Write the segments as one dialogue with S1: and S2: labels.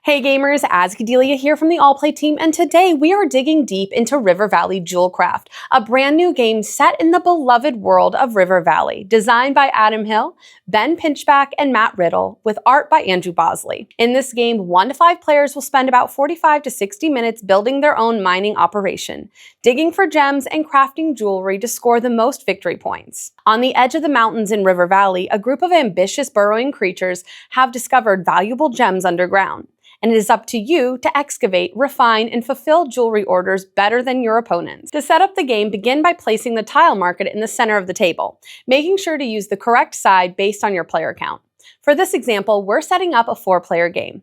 S1: Hey gamers, Azkadelia here from the All Play team, and today we are digging deep into River Valley Jewelcraft, a brand new game set in the beloved world of River Valley, designed by Adam Hill, Ben Pinchback, and Matt Riddle, with art by Andrew Bosley. In this game, 1 to 5 players will spend about 45 to 60 minutes building their own mining operation, digging for gems and crafting jewelry to score the most victory points. On the edge of the mountains in River Valley, a group of ambitious burrowing creatures have discovered valuable gems underground. And it is up to you to excavate, refine, and fulfill jewelry orders better than your opponents. To set up the game, begin by placing the tile market in the center of the table, making sure to use the correct side based on your player count. For this example, we're setting up a 4-player game.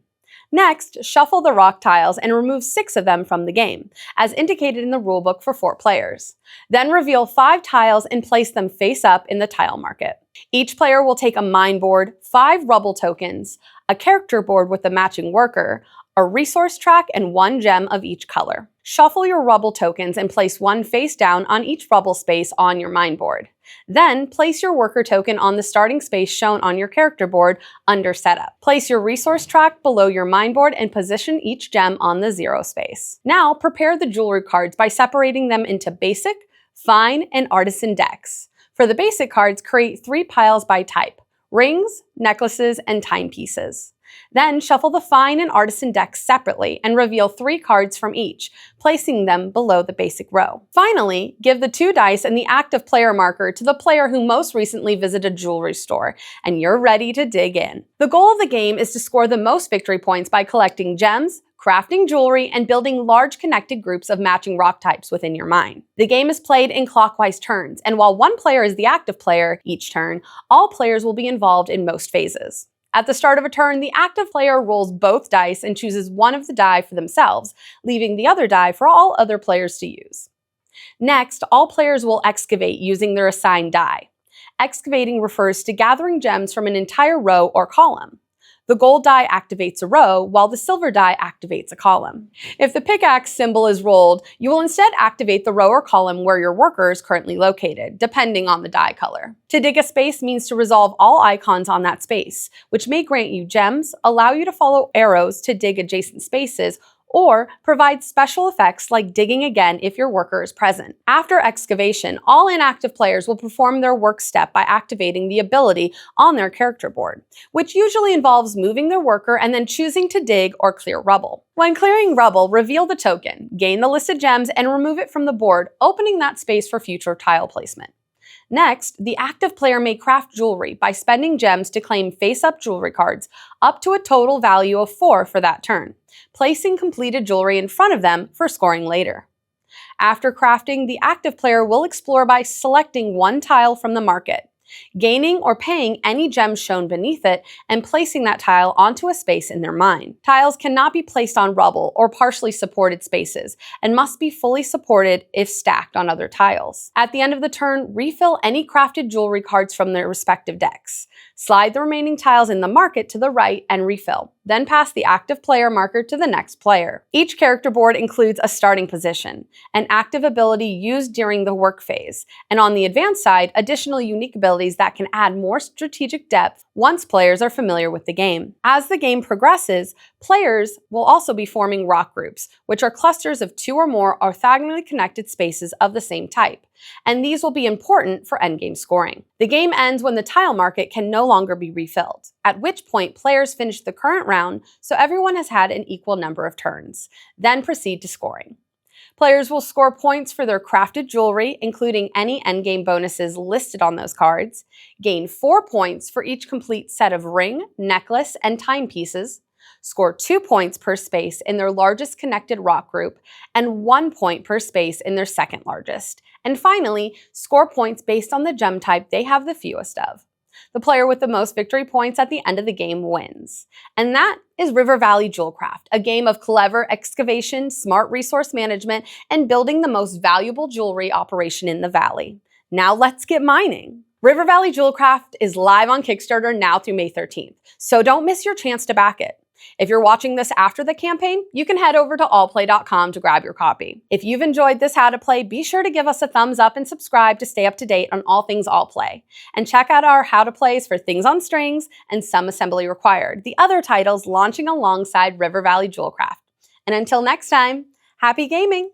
S1: Next, shuffle the rock tiles and remove 6 of them from the game, as indicated in the rulebook for 4 players. Then reveal 5 tiles and place them face up in the tile market. Each player will take a mine board, 5 rubble tokens, a character board with a matching worker, a resource track, and 1 gem of each color. Shuffle your rubble tokens and place 1 face down on each rubble space on your mine board. Then, place your worker token on the starting space shown on your character board under Setup. Place your resource track below your mine board and position each gem on the 0 space. Now, prepare the jewelry cards by separating them into Basic, Fine, and Artisan decks. For the Basic cards, create 3 piles by type: rings, necklaces, and timepieces. Then shuffle the Fine and Artisan decks separately and reveal 3 cards from each, placing them below the Basic row. Finally, give the 2 dice and the active player marker to the player who most recently visited a jewelry store, and you're ready to dig in. The goal of the game is to score the most victory points by collecting gems, crafting jewelry, and building large connected groups of matching rock types within your mine. The game is played in clockwise turns, and while one player is the active player each turn, all players will be involved in most phases. At the start of a turn, the active player rolls both dice and chooses one of the die for themselves, leaving the other die for all other players to use. Next, all players will excavate using their assigned die. Excavating refers to gathering gems from an entire row or column. The gold die activates a row, while the silver die activates a column. If the pickaxe symbol is rolled, you will instead activate the row or column where your worker is currently located, depending on the die color. To dig a space means to resolve all icons on that space, which may grant you gems, allow you to follow arrows to dig adjacent spaces, or provide special effects like digging again if your worker is present. After excavation, all inactive players will perform their work step by activating the ability on their character board, which usually involves moving their worker and then choosing to dig or clear rubble. When clearing rubble, reveal the token, gain the listed gems, and remove it from the board, opening that space for future tile placement. Next, the active player may craft jewelry by spending gems to claim face-up jewelry cards, up to a total value of 4 for that turn, placing completed jewelry in front of them for scoring later. After crafting, the active player will explore by selecting 1 tile from the market, gaining or paying any gem shown beneath it, and placing that tile onto a space in their mine. Tiles cannot be placed on rubble or partially supported spaces, and must be fully supported if stacked on other tiles. At the end of the turn, refill any crafted jewelry cards from their respective decks. Slide the remaining tiles in the market to the right and refill. Then pass the active player marker to the next player. Each character board includes a starting position, an active ability used during the work phase, and on the advanced side, additional unique abilities that can add more strategic depth once players are familiar with the game. As the game progresses, players will also be forming rock groups, which are clusters of 2 or more orthogonally connected spaces of the same type, and these will be important for endgame scoring. The game ends when the tile market can no longer be refilled, at which point players finish the current round so everyone has had an equal number of turns, then proceed to scoring. Players will score points for their crafted jewelry, including any endgame bonuses listed on those cards, gain 4 points for each complete set of ring, necklace, and timepieces, score 2 points per space in their largest connected rock group, and 1 point per space in their second largest, and finally, score points based on the gem type they have the fewest of. The player with the most victory points at the end of the game wins. And that is River Valley Jewelcraft, a game of clever excavation, smart resource management, and building the most valuable jewelry operation in the valley. Now let's get mining. River Valley Jewelcraft is live on Kickstarter now through May 13th, so don't miss your chance to back it. If you're watching this after the campaign, you can head over to allplay.com to grab your copy. If you've enjoyed this How to Play, be sure to give us a thumbs up and subscribe to stay up to date on all things Allplay. And check out our How to Plays for Things on Strings and Some Assembly Required, the other titles launching alongside River Valley Jewelcraft. And until next time, happy gaming!